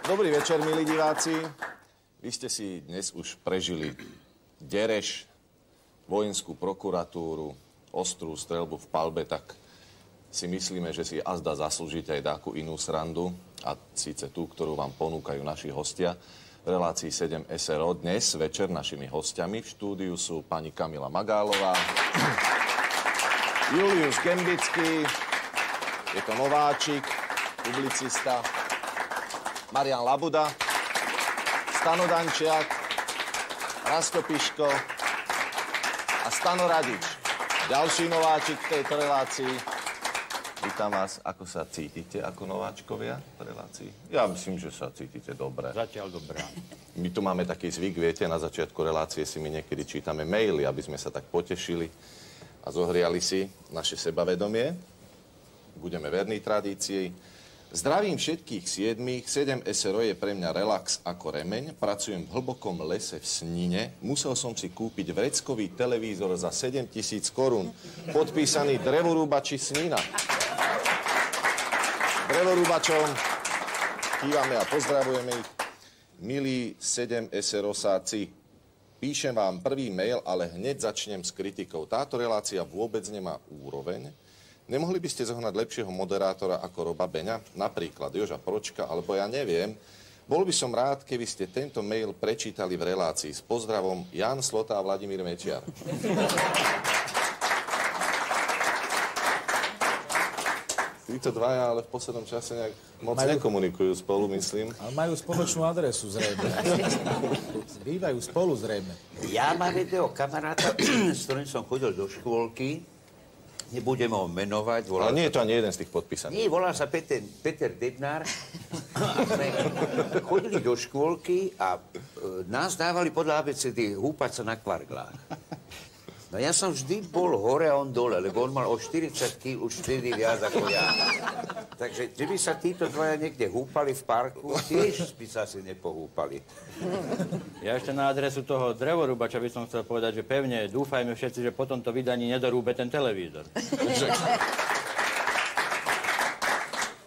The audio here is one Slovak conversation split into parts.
Dobrý večer, milí diváci. Vy ste si dnes už prežili dereš, vojenskú prokuratúru, ostrú streľbu v palbe, tak si myslíme, že si azda zaslúžite aj takú inú srandu, a síce tú, ktorú vám ponúkajú naši hostia v relácii 7 SRO. Dnes večer našimi hostiami v štúdiu sú pani Kamila Magálová, Julius Gembický, je to nováčik, publicista, Marian Labuda, Stano Dančiak, Rasto Piško a Stano Radič. Ďalší nováčik v tejto relácii. Vítam vás, ako sa cítite ako nováčkovia v relácii? Ja myslím, že sa cítite dobre. Zatiaľ dobré. My tu máme taký zvyk, viete, na začiatku relácie si my niekedy čítame maily, aby sme sa tak potešili a zohriali si naše sebavedomie. Budeme verní tradícii. Zdravím všetkých 7 SRO je pre mňa relax ako remeň. Pracujem v hlbokom lese v Snine. Musel som si kúpiť vreckový televízor za 7 000 korún. Podpísaný drevorúbači Snina. Drevorúbačom kývame a pozdravujeme ich. Milí 7 SRO-sáci, píšem vám prvý mail, ale hneď začnem s kritikou. Táto relácia vôbec nemá úroveň. Nemohli by ste zohnať lepšieho moderátora ako Roba Beňa? Napríklad Joža Pročka, alebo ja neviem. Bol by som rád, keby ste tento mail prečítali v relácii. S pozdravom, Jan Slota a Vladimír Mečiar. Títo dvaja ale v poslednom čase nejak moc nekomunikujú spolu, myslím. Ale majú spoločnú adresu, zrejme. Bývajú spolu, zrejme. Ja mám jedného kamaráta, s ktorým som chodil do škôlky. Nebudem ho menovať. Ale nie je to ani jeden z tých podpísaných. Nie, volá sa Peter Debnár. Chodili do škôlky a nás dávali podľa ABCD húpať sa na kvarglách. No ja som vždy bol hore a on dole, lebo on mal o 40 kg už vtedy viac ako ja. Takže, že by sa títo dvaja niekde húpali v parku, tiež by sa asi nepohúpali. Ja ešte na adresu toho drevorúbača by som chcel povedať, že pevne dúfajme všetci, že po tomto vydaní nedorúbe ten televízor.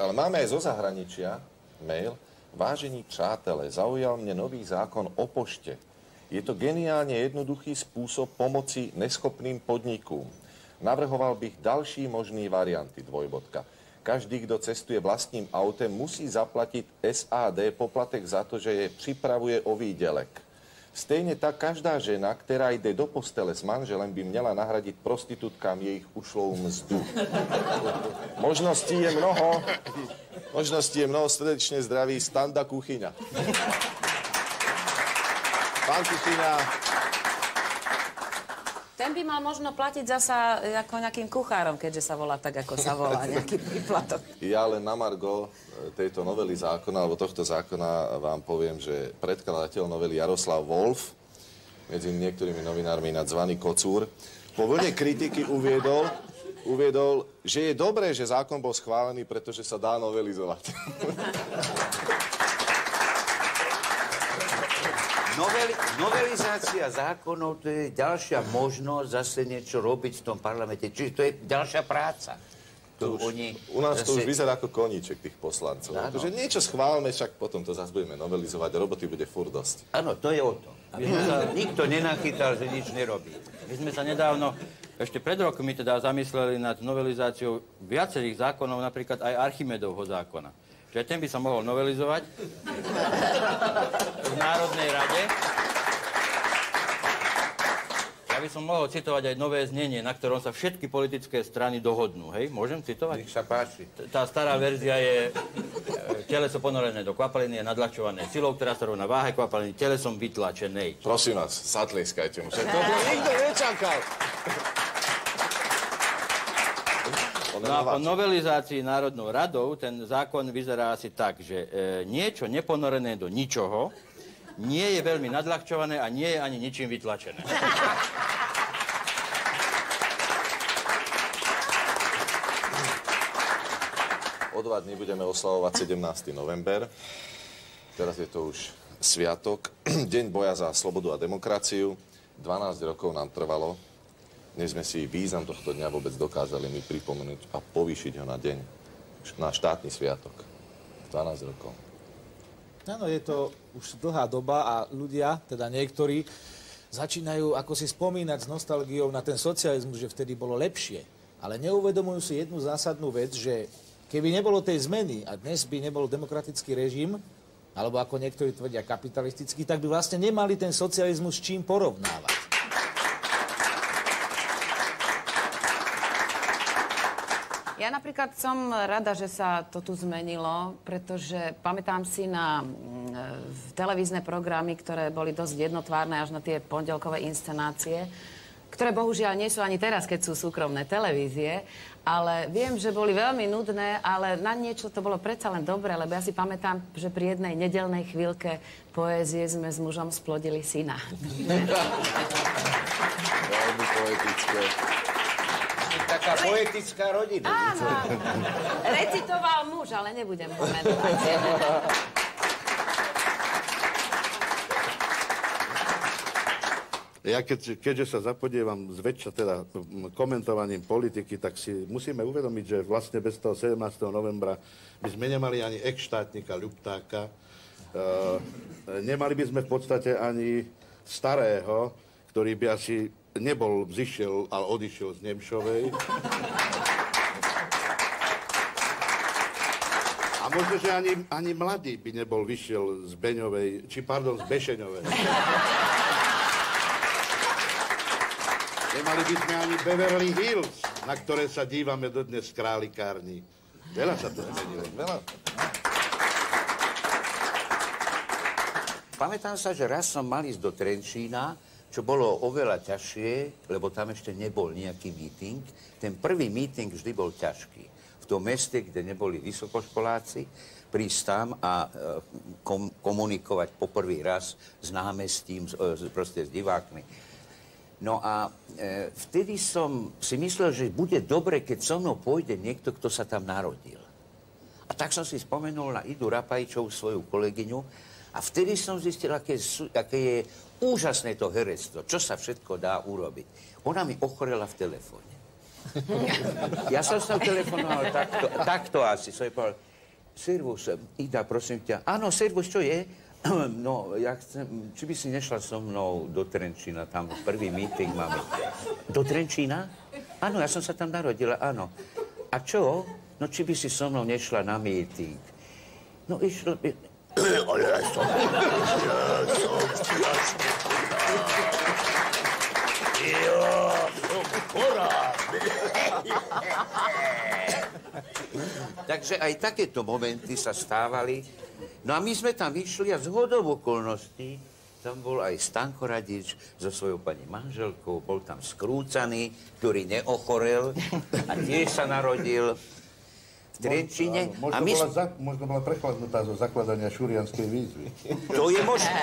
Ale máme aj zo zahraničia mail. Vážení přátelé, zaujal mne nový zákon o pošte. Je to geniálne jednoduchý spôsob pomoci neschopným podnikom. Navrhoval bych další možný varianty, dvojbodka. Každý, kto cestuje vlastním autem, musí zaplatiť SAD poplatek za to, že je pripravuje o výdelek. Stejne tak každá žena, ktorá ide do postele s manželem, by mala nahradiť prostitútkám jej ušlou mzdu. Možností je mnoho. Srdečne zdraví Standa Kuchyňa. Pán Kuchyňa. Ten by mal možno platiť zasa ako nejakým kuchárom, keďže sa volá tak, ako sa volá, nejaký príplatok. Ja len na margo tejto novely zákona, alebo tohto zákona vám poviem, že predkladateľ novely Jaroslav Wolf, medzi niektorými novinármi nadzvaný Kocúr, po vlne kritiky uviedol, že je dobré, že zákon bol schválený, pretože sa dá novelizovať. Novelizácia zákonov, to je ďalšia možnosť zase niečo robiť v tom parlamente. Čiže to je ďalšia práca. U nás to už vyzerá ako koníček tých poslancov. Takže niečo schválme, však potom to zase budeme novelizovať. Roboty bude furt dosť. Áno, to je o to. Nikto nenachytal, že nič nerobí. My sme sa nedávno, ešte pred rokmi teda zamysleli nad novelizáciou viacerých zákonov, napríklad aj Archimedovho zákona. Čiže ten by sa mohol novelizovať v Národnej rade. Ja by som mohol citovať aj nové znenie, na ktorom sa všetky politické strany dohodnú. Hej, môžem citovať? Nech sa páči. Tá stará verzia je teleso ponorené do kvapaliny je nadľahčované silou, ktorá sa rovná váhe kvapaliny telesom vytlačenej. Prosím vás, zatlieskajte mu. To nikto nečakal. No a po novelizácii Národnou radou ten zákon vyzerá asi tak, že niečo neponorené do ničoho nie je veľmi nadľahčované a nie je ani ničím vytlačené. O 2 dní budeme oslavovať 17. november. Teraz je to už sviatok. Deň boja za slobodu a demokraciu. 12 rokov nám trvalo. Dnes sme si význam tohto dňa vôbec dokázali mi pripomenúť a povýšiť ho na deň, na štátny sviatok. 12 rokov. Áno, je to už dlhá doba a ľudia, teda niektorí, začínajú ako si spomínať s nostalgiou na ten socializmus, že vtedy bolo lepšie. Ale neuvedomujú si jednu zásadnú vec, že keby nebolo tej zmeny a dnes by nebol demokratický režim, alebo ako niektorí tvrdia kapitalistický, tak by vlastne nemali ten socializmus s čím porovnávať. Ja napríklad som rada, že sa to tu zmenilo, pretože pamätám si na televízne programy, ktoré boli dosť jednotvárne až na tie pondelkové inscenácie, ktoré bohužiaľ nie sú ani teraz, keď sú súkromné televízie, ale viem, že boli veľmi nudné, ale na niečo to bolo predsa len dobré, lebo ja si pamätám, že pri jednej nedeľnej chvíľke poézie sme s mužom splodili syna. Veľmi poetické. Taká poetická rodina. Áno, recitoval muž, ale nebudem ho menovať. Ja keďže sa zapodievam zväčša teda komentovaním politiky, tak si musíme uvedomiť, že vlastne bez toho 17. novembra by sme nemali ani ex-štátnika Ľuptáka, nemali by sme v podstate ani starého, ktorý by asi nebol zišiel, ale odišiel z Nemšovej. A možno, že ani mladý by nebol vyšiel z Beňovej, z Bešeňovej. Nemali by sme ani Beverly Hills, na ktoré sa dívame dodnes v králikárni. Veľa sa to zmenilo. Veľa. Pamätám sa, že raz som mal ísť do Trenčína, čo bolo oveľa ťažšie, lebo tam ešte nebol nejaký meeting. Ten prvý meeting vždy bol ťažký. V tom meste, kde neboli vysokoškoláci, prísť tam a komunikovať poprvý raz s námestím, proste s divákmi. No a vtedy som si myslel, že bude dobre, keď so mnou pôjde niekto, kto sa tam narodil. A tak som si spomenul na Idu Rapajčovú, svoju kolegyňu, a vtedy som zistil, aké je úžasné to herectvo, čo sa všetko dá urobiť. Ona mi ochorela v telefóne. Ja som s ňou telefonoval takto asi. Som jej povedal, Servus, Ida, prosím ťa. Áno, Servus, čo je? No, ja chcem, či by si nešla so mnou do Trenčína, tam prvý meeting máme. Do Trenčína? Áno, ja som sa tam narodila, áno. A čo? No, či by si so mnou nešla na meeting? No, išlo by... Ale ja som Takže aj takéto momenty sa stávali. No a my sme tam išli a zhodou okolností tam bol aj Stanko Radič so svojou pani manželkou, bol tam Skrúcaný, ktorý neochorel a tiež sa narodil v Trenčíne. Možno bola prechladnutá zo zakladania Šurianskej výzvy. To je možné.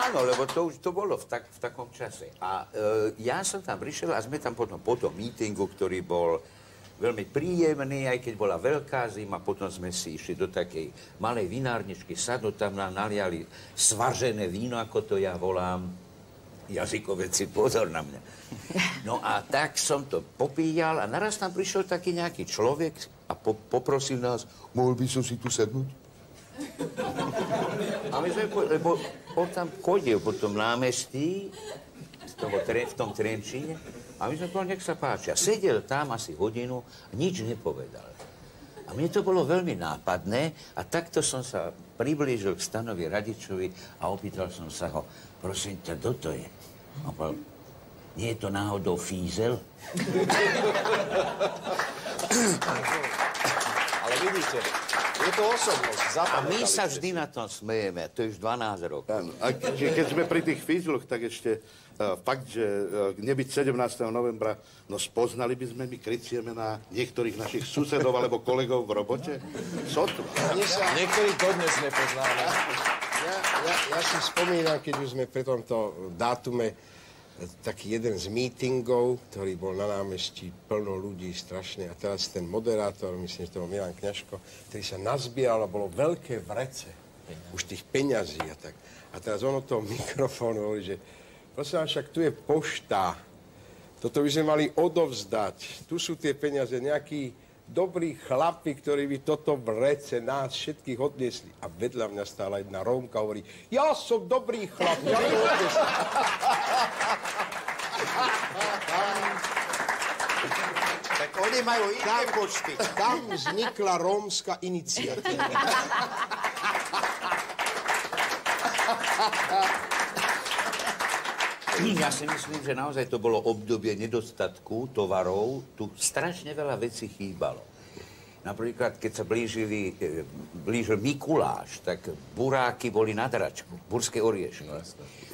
Áno, lebo to už to bolo v takom čase. A ja som tam prišiel a sme tam potom po tom mítingu, ktorý bol veľmi príjemný, aj keď bola veľká zima, potom sme si išli do takej malej vinárničky, sadnú tam nám naliali svažené víno, ako to ja volám. Jazykoveci, pozor na mňa. No a tak som to popíjal a naraz tam prišiel taký nejaký človek a poprosil nás, mohol by som si tu sednúť? A my sme, lebo on tam chodil po tom námestí, v tom Trenčíne, a my sme povedali, nech sa páči. A sedel tam asi hodinu a nič nepovedal. A mne to bolo veľmi nápadné a takto som sa priblížil k Stanovi Radičovi a opýtal som sa ho, prosím ťa, kto to je? A povedal, nie je to náhodou Fízel? Ale vidíte, je to osobnosť. A my sa vždy na tom smejeme, to je už 12 rokov. Áno, a keď sme pri tých Fízloch, tak ešte fakt, že nebyť 17. novembra, no spoznali by sme my krycie mená niektorých našich susedov alebo kolegov v robote? Sotva. Niektorých dodnes nepoznáme. Ja si spomínam, keď už sme pri tomto dátume, taký jeden z mítingov, ktorý bol na námestí, plno ľudí, strašne. A teraz ten moderátor, myslím, že to bol Milan Kňažko, ktorý sa nazbieral a bolo veľké vrece už tých peňazí a tak. A teraz on od toho mikrofónu hovorí, že prosím vám, však tu je pošta. Toto by sme mali odovzdať. Tu sú tie peniaze, nejaký dobrí chlapi, ktorí by toto vrece nás všetkých odniesli. A vedľa mňa stála jedna Rómka, hovorí, ja som dobrý chlap, ja to odnesli. Tak oni majú iné počty. Tam vznikla rómska iniciatíva. Ja si myslím, že naozaj to bolo obdobie nedostatku tovarov. Tu strašne veľa vecí chýbalo. Napríklad, keď sa blížil Mikuláš, tak buráky boli na dračku, burské oriešky.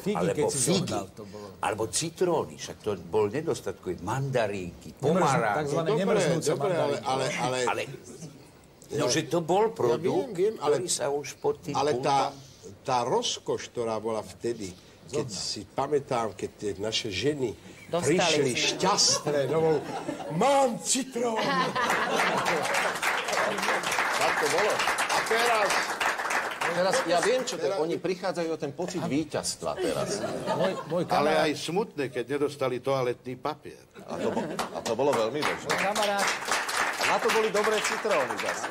Figy, alebo keď si figy, zohnal, to bolo. alebo citróny, však to bol nedostatkový, mandarínky, pomaranče. Takzvané nemrznúce mandarínky. Ale no, že to bol produkt, viem, ktorý sa už pod tým ale pultom... tá rozkoš, ktorá bola vtedy, keď si pamätám, keď tie naše ženy prišli šťastné domov, mám citrón. Tak to bolo. A teraz ja viem, čo to je. Oni prichádzajú o ten pocit víťazstva teraz. Môj Ale kamarát, aj smutné, keď nedostali toaletný papier. A to bolo veľmi dobré. A na to boli dobré citróny zase.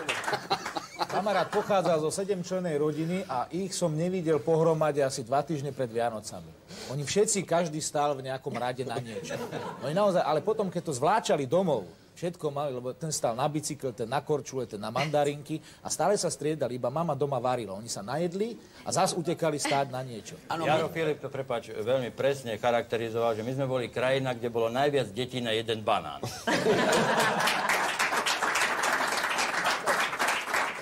kamarát pochádzal zo 7-člennej rodiny a ich som nevidel pohromade asi 2 týždne pred Vianocami. Oni všetci, každý stál v nejakom rade na niečo. No naozaj, ale potom, keď to zvláčali domov, všetko mali, lebo ten stál na bicykel, ten na korčule, ten na mandarinky a stále sa striedali, iba mama doma varila. Oni sa najedli a zas utekali stáť na niečo. Jaro Filip to, prepáč, veľmi presne charakterizoval, že my sme boli krajina, kde bolo najviac detí na jeden banán.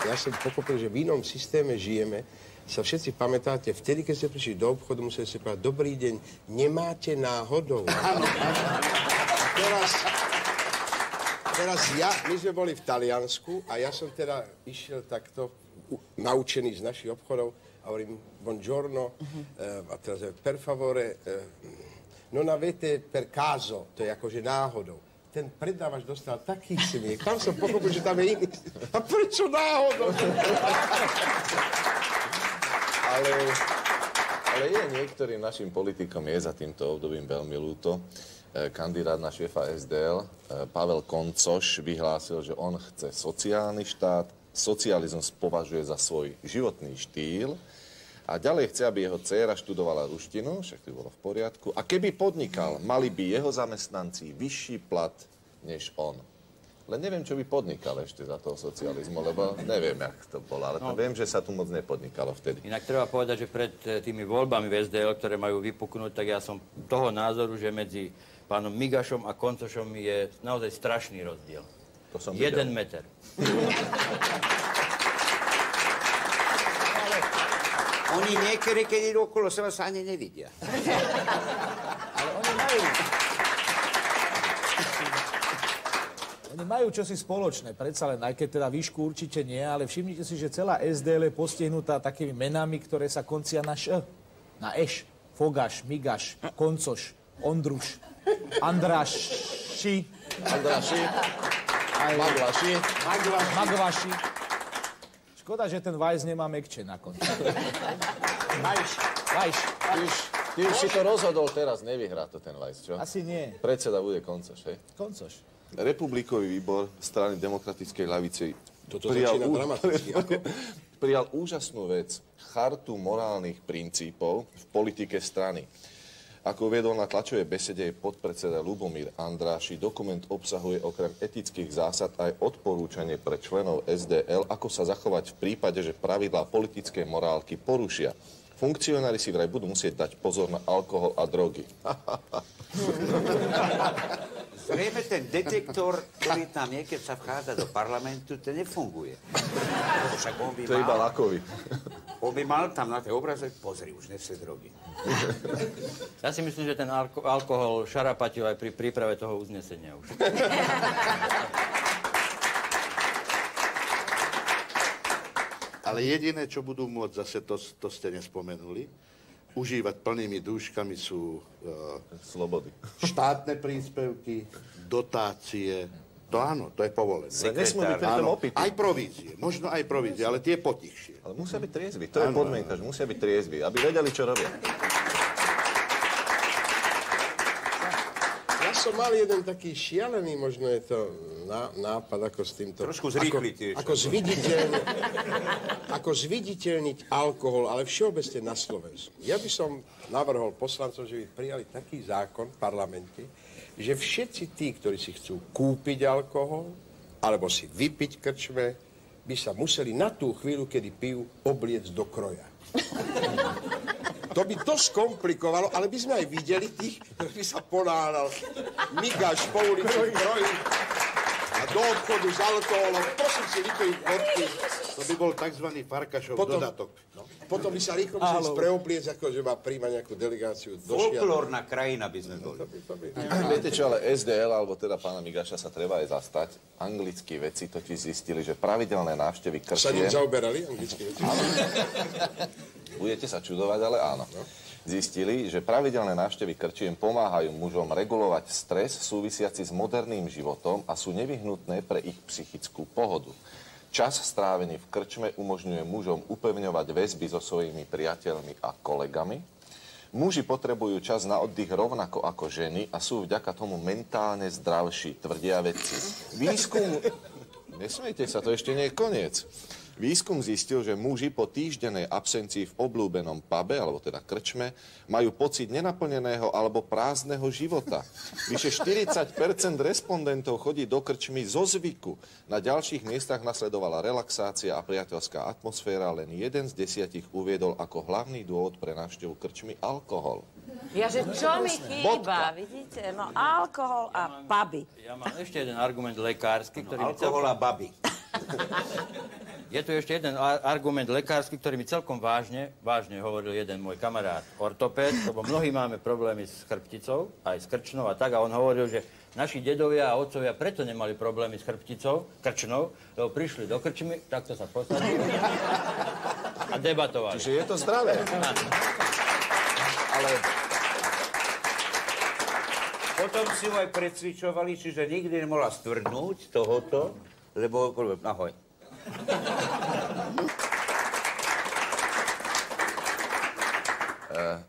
Ja som pochopil, že v inom systéme žijeme. Sa všetci pamätáte, vtedy, keď ste prišli do obchodu, museli ste povedať, dobrý deň, nemáte náhodou. Teraz my sme boli v Taliansku a ja som teda išiel takto, naučený z našich obchodov a hovorím, buongiorno, a teraz per favore, non avete per caso, to je akože náhodou. Ten predávač dostal taký smiech. Tam som pochopil, že tam je iný. A prečo náhodou? Ale je niektorým našim politikom je za týmto obdobím veľmi ľúto. Kandidát na šéfa SDL, Pavel Koncoš, vyhlásil, že on chce sociálny štát, socializmus považuje za svoj životný štýl a ďalej chce, aby jeho dcéra študovala ruštinu, však to bolo v poriadku, a keby podnikal, mali by jeho zamestnanci vyšší plat než on. Len neviem, čo by podnikal ešte za toho socializmu, lebo neviem, jak to bolo, ale to viem, že sa tu moc nepodnikalo vtedy. Inak treba povedať, že pred tými voľbami v SDL, ktoré majú vypuknúť, tak ja som toho názoru, že medzi pánom Migašom a Koncošom je naozaj strašný rozdiel. To som 1 meter. Oni niekedy, keď idú okolo seba, sa ani nevidia. Ale oni majú čosi spoločné, predsa len, aj keď teda výšku určite nie, ale všimnite si, že celá SDL je postihnutá takými menami, ktoré sa koncia na š, na eš. Fogaš, Migaš, Koncoš, Ondruš, Andráši, Magvaši. Škoda, že ten Vajs nemá mekče na konci. Vajš. Ty už si to rozhodol teraz, nevyhrá to ten Vajs, čo? Asi nie. Predseda bude Koncoš, hej? Koncoš. Republikový výbor strany demokratickej ľavice Toto začína dramaticky. prijal úžasnú vec, chartu morálnych princípov v politike strany. Ako uviedol na tlačovej besede podpredseda Ľubomír Andráši, dokument obsahuje okrem etických zásad aj odporúčanie pre členov SDL, ako sa zachovať v prípade, že pravidlá politickej morálky porušia. Funkcionári si vraj budú musieť dať pozor na alkohol a drogy. Zrejme ten detektor, ktorý tam je, keď sa vchádza do parlamentu, ten nefunguje. Však To je iba lakový. On by mal tam na tej obraze, pozri, už nese drogy. Ja si myslím, že ten alkohol šarapatil aj pri príprave toho uznesenia už. Ale jediné, čo budú môcť, zase to ste nespomenuli, užívať plnými dúškami sú Slobody. štátne príspevky, dotácie. To áno, to je povolené. Nesmú byť pritom opití. Aj provízie, možno aj provízie, ale tie potichšie. Ale musia byť triezvi. To je podmienka, že musia byť triezvi, aby vedeli, čo robia. Ja Ja som mal jeden taký šialený, možno je to nápad, ako s týmto... Trošku zrýchliť. Ako zviditeľniť alkohol, ale všeobecne na Slovensku. Ja by som navrhol poslancom, že by prijali taký zákon v parlamente, že všetci tí, ktorí si chcú kúpiť alkohol, alebo si vypiť krčme, by sa museli na tú chvíľu, kedy pijú, obliec do kroja. To by dosť komplikovalo, ale by sme aj videli tých, ktorí sa ponáhľal migáš po ulici v kroji a do obchodu s alkoholom. Prosím si, vypiť vodky. To by bol tzv. Farkašov dodatok. No, potom by sa rýchlo museli spreobliecť, ako že má príjmať nejakú delegáciu do Šiat. Folklórna krajina by sme boli. Viete čo, ale SDL, alebo teda pána Migáša sa treba aj zastať. Anglickí vedci totiž zistili, že pravidelné návštevy krčiem... Sa ním zaoberali anglickí vedci? Budete sa čudovať, ale áno. Zistili, že pravidelné návštevy krčiem pomáhajú mužom regulovať stres súvisiaci s moderným životom a sú nevyhnutné pre ich psychickú pohodu. Čas strávený v krčme umožňuje mužom upevňovať väzby so svojimi priateľmi a kolegami. Muži potrebujú čas na oddych rovnako ako ženy a sú vďaka tomu mentálne zdravší, tvrdia vedci. Výskum... Nesmejte sa, to ešte nie je koniec. Výskum zistil, že muži po týždennej absencii v obľúbenom pube, alebo teda krčme, majú pocit nenaplneného alebo prázdneho života. Vyše 40% respondentov chodí do krčmy zo zvyku. Na ďalších miestach nasledovala relaxácia a priateľská atmosféra, len 1 z 10 uviedol ako hlavný dôvod pre návštevu krčmy alkohol. Ja, že čo mi chýba, vidíte? No, alkohol a puby. Ja mám ešte jeden argument lekársky, ktorý mi Alkohol a baby. Je tu ešte jeden argument lekársky, ktorý mi celkom vážne hovoril jeden môj kamarát ortopéd, lebo mnohí máme problémy s chrbticou, aj s krčnou a tak, a on hovoril, že naši dedovia a otcovia preto nemali problémy s chrbticou, krčnou, lebo prišli do krčmy, takto sa posadili a debatovali. Čiže je to zdravé. Ale... Potom si ju aj precvičovali, čiže nikdy nemohla stvrdnúť tohoto, lebo... Ahoj.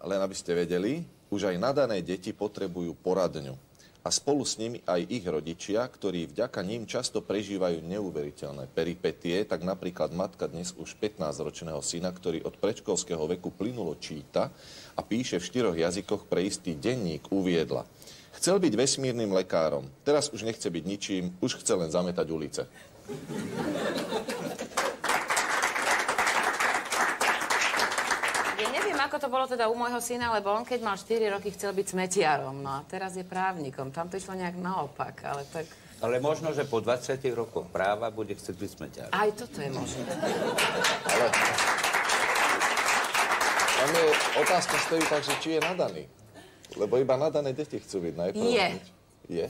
Len aby ste vedeli, už aj nadané deti potrebujú poradňu. A spolu s nimi aj ich rodičia, ktorí vďaka ním často prežívajú neuveriteľné peripetie, tak napríklad matka dnes už 15-ročného syna, ktorý od predškolského veku plynulo číta a píše v 4 jazykoch pre istý denník, uviedla: Chcel byť vesmírnym lekárom, teraz už nechce byť ničím, už chce len zametať ulice. Ja neviem, ako to bolo teda u môjho syna, lebo on keď mal 4 roky, chcel byť smetiarom, no a teraz je právnikom. Tam to išlo nejak naopak, ale tak... Ale možno, že po 20 rokoch práva bude chcieť byť smetiar. Aj toto je možné. Ale... Tam je otázka stojí tak, že či je nadaný. Lebo iba nadané deti chcú byť najprv. Je. Je?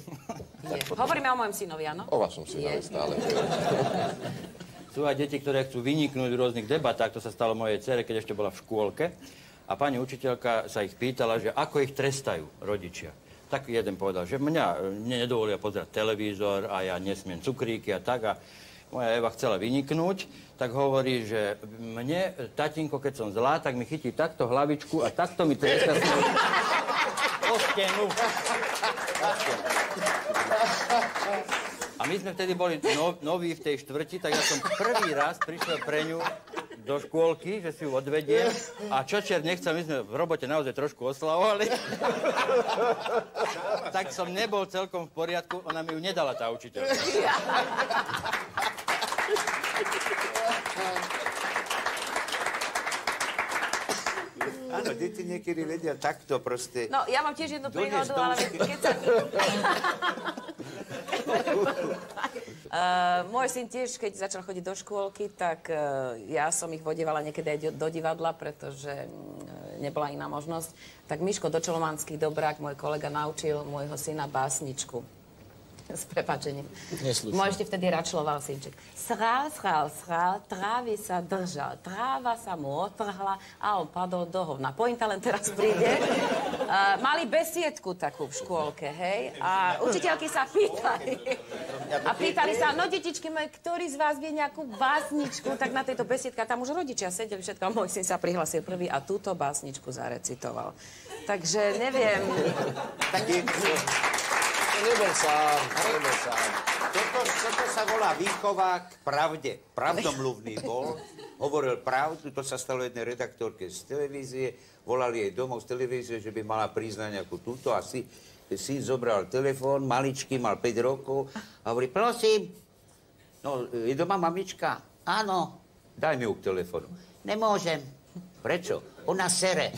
Hovoríme o mojom synovi, áno? O vašom synovi stále. Sú aj deti, ktoré chcú vyniknúť v rôznych debatách, to sa stalo mojej dcere, keď ešte bola v škôlke. A pani učiteľka sa ich pýtala, že ako ich trestajú rodičia. Tak jeden povedal, že mne nedovolia pozerať televízor a ja nesmiem cukríky a tak. A moja Eva chcela vyniknúť, tak hovorí, že mne, tatínko, keď som zlá, tak mi chytí takto hlavičku a takto mi trestá o stenu. A my sme vtedy boli noví v tej štvrti, tak ja som prvý raz prišiel pre ňu do škôlky, že si ju odvediem. A čo čert nechcel, my sme v robote naozaj trošku oslavovali. Tak som nebol celkom v poriadku, ona mi ju nedala, tá učiteľka. Áno, deti niekedy vedia takto proste... No, ja mám tiež jednu príhodu, ale keď sa... Môj syn tiež, keď začal chodiť do škôlky, tak ja som ich vodievala niekedy aj do divadla, pretože nebola iná možnosť. Tak Miško Dočolomanský dobrák, môj kolega, naučil môjho syna básničku. S prepáčením. Môžete vtedy račloval synček. Srál, trávy sa držal, tráva sa mu otrhla a on padol do hovna. Pointa len teraz príde. Mali besiedku takú v škôlke, hej? A učiteľky sa pýtali. A pýtali sa, no detičky moje, ktorý z vás vie nejakú básničku? Tak na tejto besiedke, tam už rodičia sedeli všetko, a môj syn sa prihlasil prvý a túto básničku zarecitoval. Takže neviem. Nebol sám. Toto sa volá výchova k pravde. Pravdomluvný bol, hovoril pravdu, to sa stalo jednej redaktorke z televízie, volali jej domov z televízie, že by mala priznať nejakú túto a syn zobral telefón, maličký, mal 5 rokov a hovorí, prosím, no, je doma mamička? Áno, daj mi ju k telefónu. Nemôžem. Prečo? Ona sere.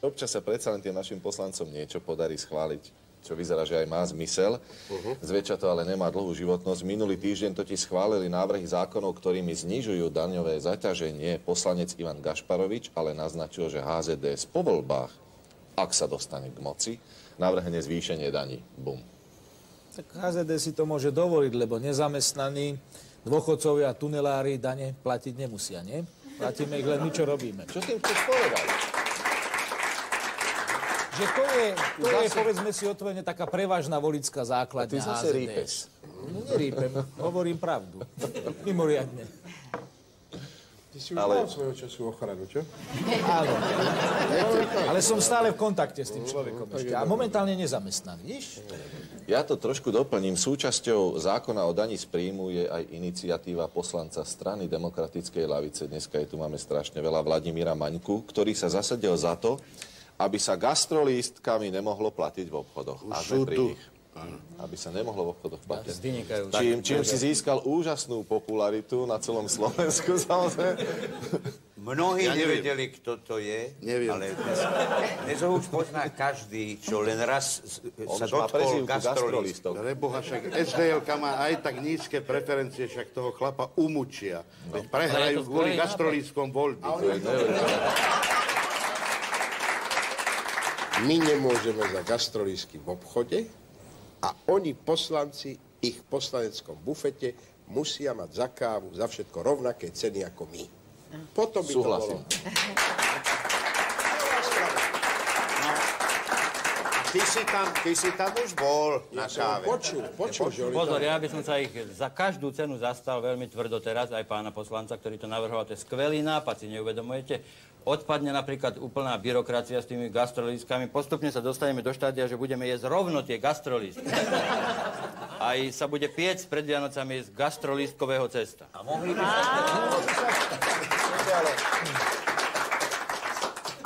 Občas sa predsa len tým našim poslancom niečo podarí schváliť, čo vyzerá, že aj má zmysel. Zväčša to ale nemá dlhú životnosť. Minulý týždeň totiž schválili návrhy zákonov, ktorými znižujú daňové zaťaženie poslanec Ivan Gašparovič, ale naznačil, že HZDS po voľbách, ak sa dostane k moci, navrhne zvýšenie daní. Bum. Tak HZD si to môže dovoliť, lebo nezamestnaní, dôchodcovia, tunelári dane platiť nemusia, nie? Platíme ich len my, čo robíme. Čo tým chceš povedať? Že to je, povedzme si otvorene, taká prevažná volická základňa ty zase HZDS. rípeš. No nerípem, hovorím pravdu. Mimoriadne. Ty si už mal svojho času ochranu, čo? Áno. Ale som stále v kontakte s tým človekom ešte. A momentálne nezamestnaný, víš? Ja to trošku doplním. Súčasťou zákona o daní z príjmu je aj iniciatíva poslanca strany Demokratickej ľavice. Dneska je tu máme strašne veľa, Vladimíra Maňku, ktorý sa zasadil za to, aby sa gastrolístkami nemohlo platiť v obchodoch. A sme pri nich. Aby sa nemohlo v obchodoch platiť. Čím si získal úžasnú popularitu na celom Slovensku, samozrejme. Mnohí nevedeli, kto to je, ale dnes ho už pozná každý, čo len raz sa dotkol gastrolistov. Reboha, však SDL-ka má aj tak nízke preferencie, však toho chlapa umučia. Veď prehrajú kvôli gastrolískom voľby. My nemôžeme za gastrolístky v obchode a oni, poslanci, ich poslaneckom bufete musia mať za kávu, za všetko rovnaké ceny ako my. Potom by Súhlasím. to bolo. Ty si tam už bol na káve. Počul, že oni Pozor, ja by som sa ich za každú cenu zastal veľmi tvrdo teraz, aj pána poslanca, ktorý to navrhoval. To je skvelý nápad, si neuvedomujete? Odpadne napríklad úplná byrokracia s tými gastrolístkami. Postupne sa dostaneme do štádia, že budeme jesť rovno tie gastrolístky. Aj sa bude piec pred Vianocami z gastrolístkového cesta. A mohli by sa...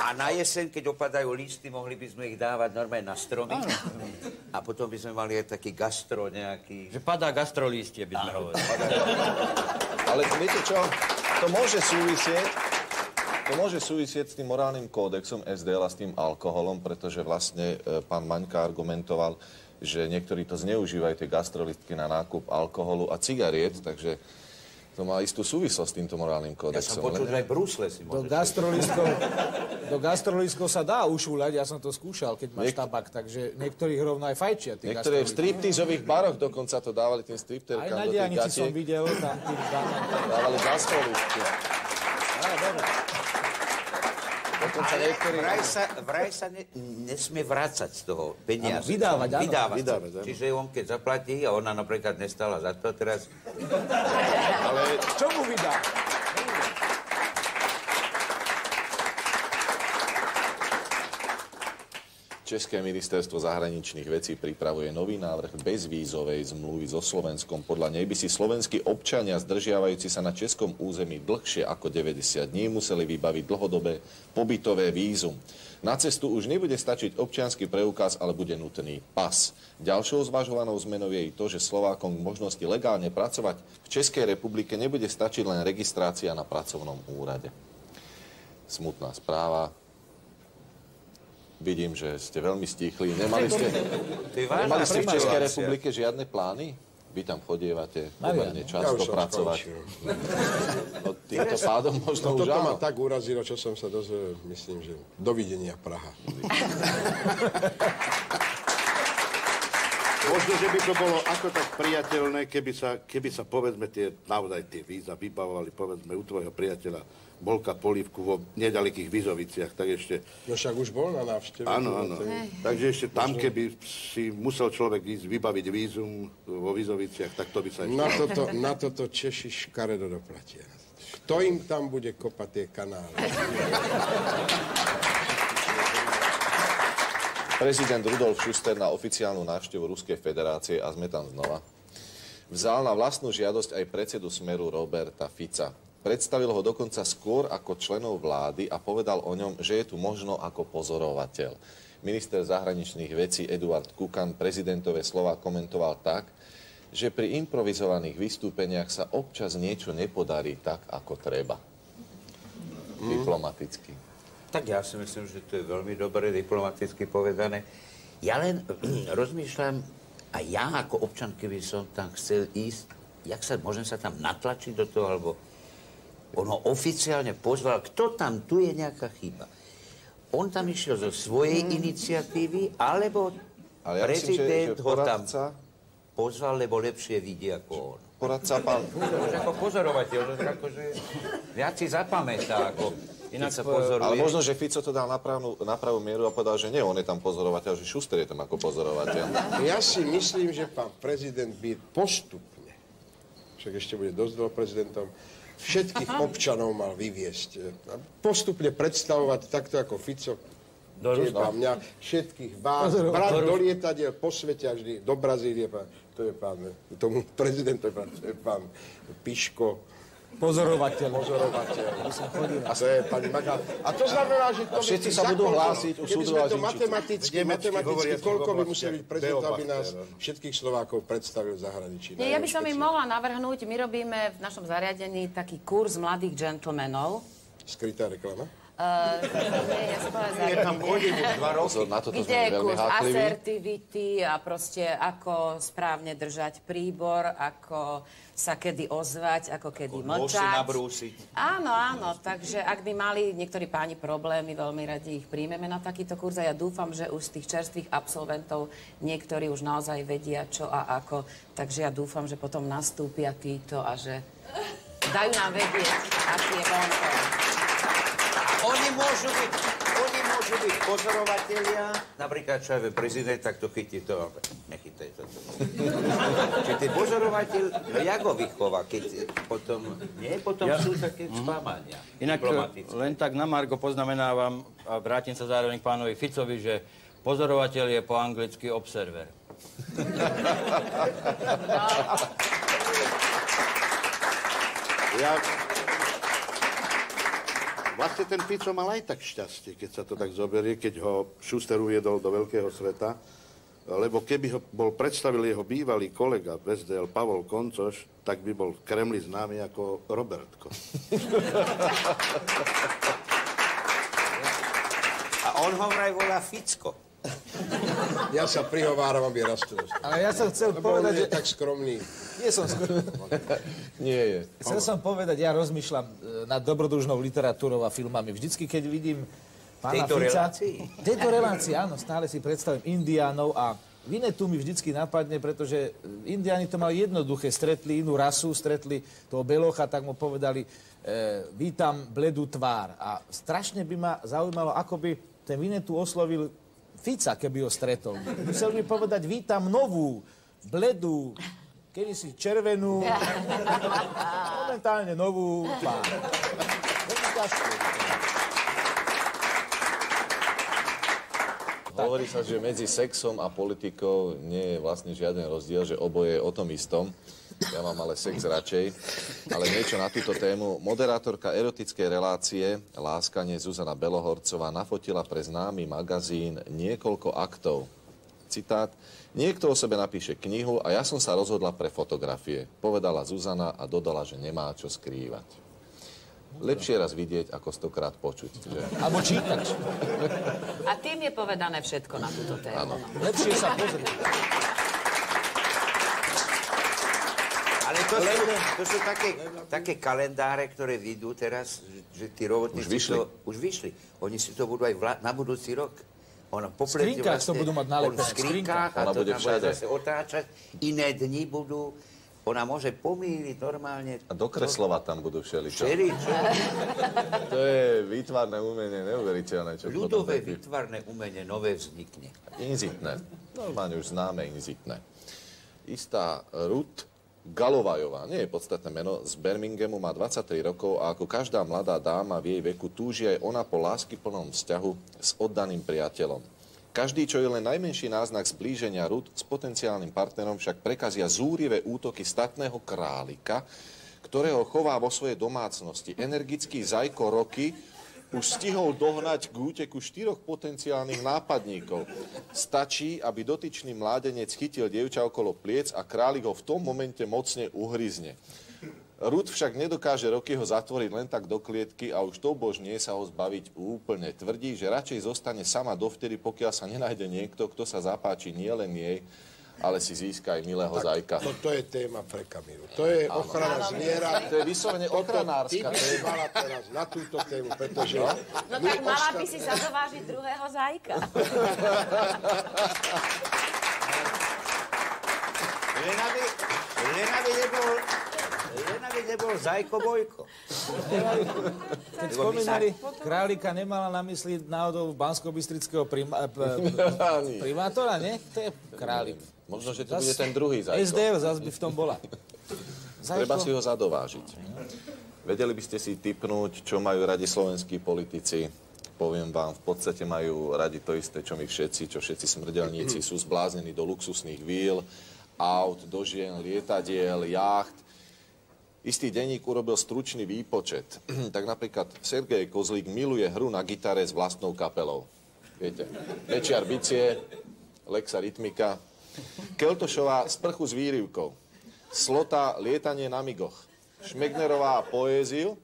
A na jeseň, keď opadajú listy, mohli by sme ich dávať normálne na stromy. A potom by sme mali aj taký gastro nejaký... Že padá gastrolístie, by sme hovorili. Ale viete čo? To môže súvisieť s tým morálnym kódexom SDL a s tým alkoholom, pretože vlastne pán Maňka argumentoval, že niektorí to zneužívajú, tie gastrolistky na nákup alkoholu a cigariet, takže to má istú súvislosť s týmto morálnym Ja kódexom. som počul, že aj brúsle si môžeš... Do gastrolístkov sa dá ušúľať, ja som to skúšal, keď máš tabak, takže niektorých rovno aj fajčia. Niektoré v striptízových baroch dokonca to dávali tým stripterkám aj na do tých diaľnici som gatiek. videl tam tým dámam. Dávali gastrolistky. Dokonca niektorí... Vraj sa nesmie vrácať z toho peniaze. Vydávať, áno. Vydávať. Čiže on keď zaplatí a ona napríklad nestala za to teraz... Ale čo mu vydá? České ministerstvo zahraničných vecí pripravuje nový návrh bezvízovej zmluvy so Slovenskom. Podľa nej by si slovenskí občania zdržiavajúci sa na českom území dlhšie ako 90 dní museli vybaviť dlhodobé pobytové vízum. Na cestu už nebude stačiť občiansky preukaz, ale bude nutný pas. Ďalšou zvažovanou zmenou je i to, že Slovákom k možnosti legálne pracovať v Českej republike nebude stačiť len registrácia na pracovnom úrade. Smutná správa. Vidím, že ste veľmi stíchli. Nemali ste v Českej republike žiadne plány? Vy tam chodievate pomerne často pracovať. No, týmto pádom možno už Toto áno. ma tak urazilo, čo som sa dozvedel, myslím, že dovidenia Praha. Možno, že by to bolo ako tak priateľné, keby sa povedzme naozaj tie víza vybavovali, povedzme, u tvojho priateľa Bolka Polívku vo nedalekých Vizoviciach, tak ešte... No však už bol na návšteve. Áno. Takže ešte tam, keby si musel človek ísť vybaviť vízum vo Vizoviciach, tak to by sa ešte... Na toto Češi škaredo doplatia. Kto im tam bude kopať tie kanály? Prezident Rudolf Schuster na oficiálnu návštevu Ruskej federácie, a sme tam znova, vzal na vlastnú žiadosť aj predsedu Smeru Roberta Fica. Predstavil ho dokonca skôr ako členov vlády a povedal o ňom, že je tu možno ako pozorovateľ. Minister zahraničných vecí Eduard Kukan prezidentové slová komentoval tak, že pri improvizovaných vystúpeniach sa občas niečo nepodarí tak, ako treba. Diplomaticky. Tak ja si myslím, že to je veľmi dobre diplomaticky povedané. Ja len rozmýšľam, a ja ako občan, keby som tam chcel ísť, môžem sa tam natlačiť do toho, alebo on ho oficiálne pozval, kto tam, tu je nejaká chyba. On tam išiel zo svojej iniciatívy, alebo ale ja prezident myslím, že ho tam pozval, lebo lepšie vidí ako on. Poradca pán... Ako pozorovateľ, akože viac si zapamätá, ako keď sa pozoruje. Ale možno, že Fico to dal na pravú mieru a povedal, že nie, on je tam pozorovateľ, že Schuster je tam ako pozorovateľ. Ja si myslím, že pán prezident by postupne, však ešte bude dosť dlho prezidentom, všetkých občanov mal vyviesť. Postupne predstavovať takto ako Fico, mňa, všetkých vás, brať do lietadiel po svete a vždy do Brazílie. To je pán, tomu prezidentovi, to je pán Piško. Pozorovateľ. A to je pani Magda. A to znamená, že to všetci sa budú hlásiť u súdu a matematicky, koľko by museli byť prezident, aby nás všetkých Slovákov predstavil v zahraničí. Ja by som im mohla navrhnúť, my robíme v našom zariadení taký kurz mladých džentlmenov. Skrytá reklama? Je tam chodím už 2 roky. Kde je kurz asertivity a proste ako správne držať príbor, ako sa kedy ozvať, ako kedy mlčať. Môž si nabrúsiť. Áno, takže ak by mali niektorí páni problémy, veľmi radi ich príjmeme na takýto kurz a ja dúfam, že už z tých čerstvých absolventov niektorí už naozaj vedia čo a ako. Takže ja dúfam, že potom nastúpia títo a že dajú nám vedieť, aký je vonko. Oni môžu byť pozorovatelia, napríklad čo je prezident, tak to chytí to, nechytaj to. Čiže ty pozorovateľ, no jak ho vychová, keď potom sú také spámania. Inak len tak na margo poznamenávam a vrátim sa zároveň k pánovi Ficovi, že pozorovateľ je po anglicky observer. Vlastne ten Fico mal aj tak šťastie, keď sa to tak zoberie, keď ho Schuster uviedol do veľkého sveta, lebo keby ho predstavil jeho bývalý kolega v SDL Pavol Koncoš, tak by bol v Kremli známy ako Robertko. A on ho vraj volá Ficko. Ja sa prihováram, aby rastol. Ale ja som chcel povedať, že... tak skromný. Nie som skromný. Nie je. Chcel som povedať, ja rozmýšľam nad dobrodružnou literatúrou a filmami. Vždycky, keď vidím pána Fica... V tejto relácii, áno, stále si predstavím Indiánov a Vinetu mi vždycky napadne, pretože Indiáni to mali jednoduché. Stretli inú rasu, stretli toho belocha, tak mu povedali vítam bledú tvár. A strašne by ma zaujímalo, ako by ten Vinetu oslovil Fica, keby ho stretol. Musel by povedať, vítam novú, bledú, kedysi červenú, momentálne novú tvár. Veľmi ťažké. Hovorí sa, že medzi sexom a politikou nie je vlastne žiaden rozdiel, že oboje je o tom istom. Ja mám ale sex radšej. Ale niečo na túto tému. Moderátorka erotickej relácie Láskanie Zuzana Belohorcová nafotila pre známy magazín niekoľko aktov. Citát. Niekto o sebe napíše knihu a ja som sa rozhodla pre fotografie. Povedala Zuzana a dodala, že nemá čo skrývať. Lepšie raz vidieť, ako 100-krát počuť. Že? Alebo čítať. A tým je povedané všetko na túto tému. Áno. Lepšie sa pozrieť. Ale to sú také kalendáre, ktoré vyjdú teraz, že tí robotníci Už vyšli. Už vyšli. Oni si to budú aj na budúci rok. Ona poplete Skrínkach to budú mať nalepené. v skrínkach a Ona to bude tam všade. zase otáčať. Iné dni budú. Ona môže pomýliť normálne. A dokreslovať tam budú všeličo. Všeličo. To je výtvarné umenie neuveriteľné. Čo Ľudové potom výtvarné umenie nové vznikne. Inzitné. Normálne už známe inzitné. Istá Ruth Galovajová, nie je podstatné meno, z Birminghamu, má 23 rokov a ako každá mladá dáma v jej veku túži aj ona po láskyplnom vzťahu s oddaným priateľom. Každý, čo je len najmenší náznak zblíženia Ruth s potenciálnym partnerom, však prekazia zúrivé útoky statného králika, ktorého chová vo svojej domácnosti. Energický Zajko Roky už stihol dohnať k úteku 4 potenciálnych nápadníkov. Stačí, aby dotyčný mládenec chytil dievča okolo pliec a králik ho v tom momente mocne uhryzne. Ruth však nedokáže Rockyho zatvoriť len tak do klietky a už tobožne sa ho zbaviť úplne. Tvrdí, že radšej zostane sama dovtedy, pokiaľ sa nenájde niekto, kto sa zapáči nielen jej, ale si získa aj milého Zajka. To je téma pre Kamilu. To je ochrana zvierat. To je vyslovene ochranárska. Ty by si mala teraz na túto tému, pretože... No tak mala by si zadovážiť druhého Zajka. Len aby nebol Zajko Bojko. Keď spomínali, králika nemala na mysli náhodou banskobystrického primátora, nie? To je králik. Možno, že to bude ten druhý Zajko. SDL zase by v tom bola. Treba si ho zadovážiť. Vedeli by ste si tipnúť, čo majú radi slovenskí politici? Poviem vám, v podstate majú radi to isté, čo my všetci, čo všetci smrteľníci sú zbláznení do luxusných víl, aut, dožien, lietadiel, jacht. Istý denník urobil stručný výpočet. Tak napríklad Sergej Kozlík miluje hru na gitare s vlastnou kapelou. Viete, Mečiar bicie, Lexa rytmika, Keltošová sprchu s výrivkou, Slota lietanie na migoch, Šmegnerová poéziu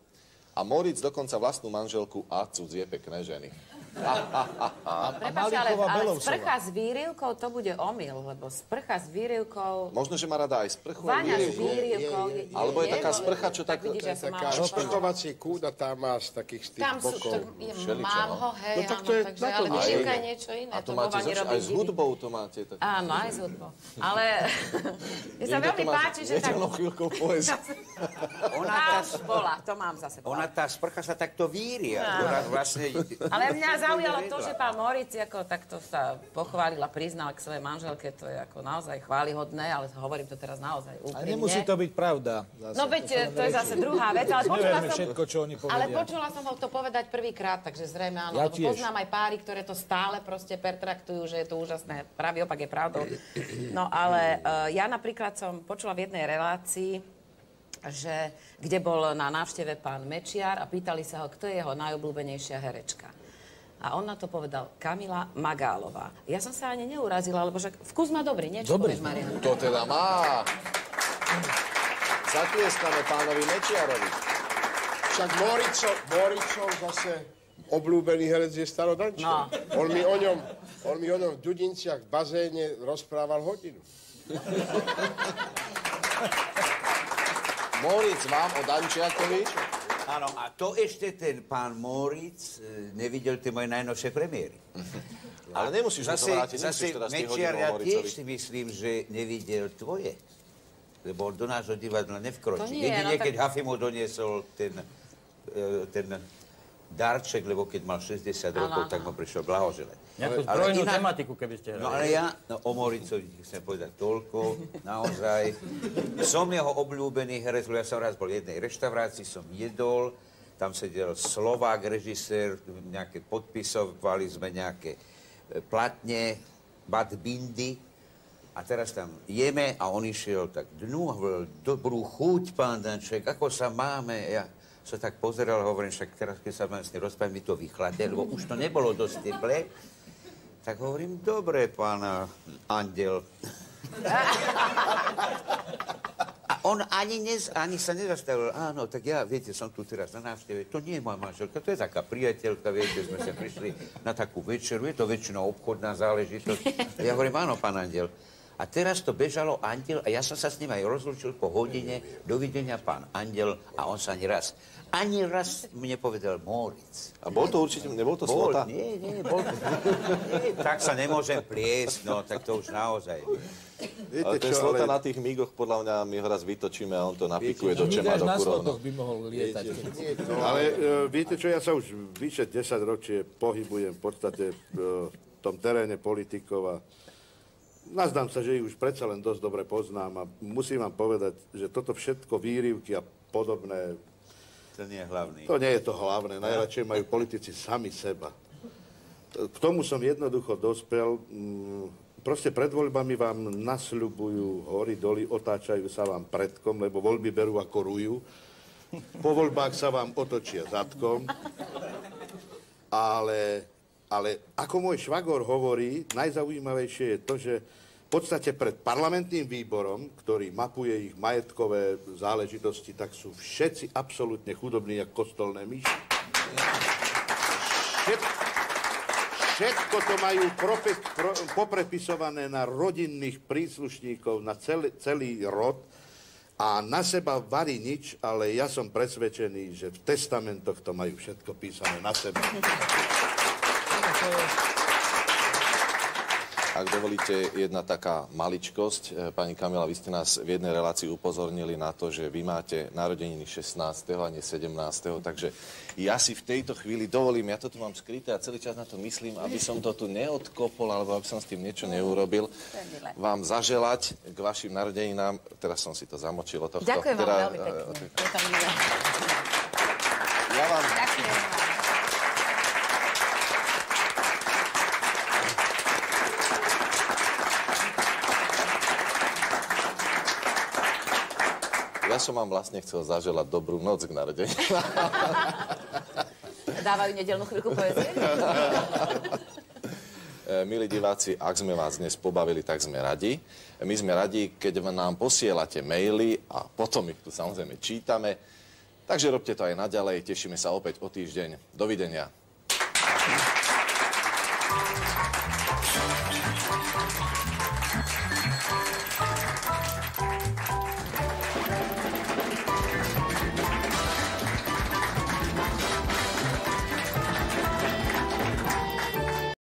a Moritz dokonca vlastnú manželku a cudzie pekné ženy. Prepáčte, ale sprcha s výrivkou, to bude omyl, lebo sprcha s výrivkou... Možno, že má rada aj sprchu a Váňa s výrivku. výrivkou... Alebo je taká sprcha, čo tak... vidíš, ja som Taká mala... sprchovacie kúda tam má z takých z tých Tam sú... bokov. Mám ho, hej, No tak to je takže, na to ale máš. výrivka je niečo iné. A to to máte Vova nerobí aj s divy. hudbou to máte. Tak... Áno, aj s hudbou. Ale mne sa veľmi páči, že tak... Nedelnou chvíľkou poézie. Tá už bola, to mám zase. Ona tá sprcha sa takto víri. Vlastne... Ale mňa zaujalo to, že pán Moritz ako takto sa pochválil a priznal k svojej manželke, to je ako naozaj chválihodné, ale hovorím to teraz naozaj A úprimne. nemusí to byť pravda. Zase. No veď, to je zase druhá vec, ale počula Nevieme som... všetko, čo oni povedia. Ale počula som ho to povedať prvýkrát, takže zrejme áno. Ja Lebo tiež. poznám aj páry, ktoré to stále proste pertraktujú, že je to úžasné. Pravý opak je pravdou. No ale ja napríklad som počula v jednej relácii, kde bol na návšteve pán Mečiar a pýtali sa ho, kto je jeho najobľúbenejšia herečka. A on na to povedal Kamila Magálová. Ja som sa ani neurazila, lebo že vkus má dobrý, niečo povieš, Mariana? To teda má. Zatlieskame pánovi Mečiarovi. Však Moricov zase obľúbený herec je Stano Dančko. No. On mi o ňom v Dudinciach v bazéne rozprával hodinu. Moritz vám o Dančiakovi. Áno, a to ešte ten pán Moritz nevidel tie moje najnovšie premiéry. Ale nemusíš mu to vrátiť, Zase nemusíš teraz tie hodiny Mečiar, o ja Moritzovi. tiež si myslím, že nevidel tvoje. Lebo on do nášho divadla To nevkročí. nie, Jedine, no tak- keď Hafi mu doniesol ten darček, lebo keď mal 60 rokov, tak mu prišiel blahoželať. Nejakú Ale zbrojnú inak- tematiku, keby ste No hrali. ale ja o Moricovi chcem povedať toľko, naozaj. Som jeho obľúbený herec, lebo ja som raz bol v jednej reštaurácii, som jedol, tam sedel Slovák, režisér, nejaké podpisovali sme nejaké platne, Bad Bindy. A teraz tam jeme a on išiel tak dnu a hovoril, dobrú chuť, pán Danček, ako sa máme? Ja sa tak pozeral, hovorím, však teraz, keď sa mám s ním rozprávať, mi to vychladne, lebo už to nebolo dosť teplé. Tak hovorím, dobre, pán Andel. A on ani sa nezastavil. Áno, tak ja, viete, som tu teraz na návšteve. To nie je moja manželka, to je taká priateľka, viete, sme sa prišli na takú večeru. Je to väčšinou obchodná záležitosť. Ja hovorím, áno, pán Andel. A teraz to bežalo Andiel a ja som sa s ním aj rozlúčil po hodine. Dovidenia, pán Andiel. A on sa ani raz mi nepovedal Moritz. A bol to určite, nebol to Slota? Nie, bol to. Nie, tak sa nemôžem pliesť, no, tak to už naozaj. Viete Ale ten čo, Slota na tých migoch, podľa mňa, my ho raz vytočíme a on to napikuje do Nik až na čemadoku rovno. slotoch by mohol lietať. Ale viete čo, ja sa už vyše 10 ročie pohybujem v podstate v tom teréne politikov a nazdám sa, že ich už predsa len dosť dobre poznám a musím vám povedať, že toto všetko výrivky a podobné, To nie je hlavný. to nie je to hlavné. Najradšej majú politici sami seba. K tomu som jednoducho dospel. Proste pred voľbami vám nasľubujú hory, doly, otáčajú sa vám predkom, lebo voľby berú ako ruju. Po voľbách sa vám otočia zadkom. Ale ako môj švagor hovorí, najzaujímavejšie je to, že v podstate pred parlamentným výborom, ktorý mapuje ich majetkové záležitosti, tak sú všetci absolútne chudobní, jak kostolné myši. Všetko to majú poprepisované na rodinných príslušníkov, na celý rod a na seba varí nič, ale ja som presvedčený, že v testamentoch to majú všetko písané na seba. Ak dovolíte, jedna taká maličkosť. Pani Kamila, vy ste nás v jednej relácii upozornili na to, že vy máte narodeniny 16. a nie 17. Takže ja si v tejto chvíli dovolím, ja to tu mám skryté a celý čas na to myslím, aby som to tu neodkopol, alebo aby som s tým niečo neurobil, vám zaželať k vašim narodeninám. Teraz som si to zamočil od tohto. Ďakujem vám veľmi pekne. Je to milé. Ja vám... Ďakujem vám. Ja som vám vlastne chcel zaželať dobrú noc k narodeninám. Dávajú nedeľnú chvíľku poezie? Milí diváci, ak sme vás dnes pobavili, tak sme radi. My sme radi, keď nám posielate maily a potom ich tu samozrejme čítame. Takže robte to aj naďalej. Tešíme sa opäť o týždeň. Dovidenia.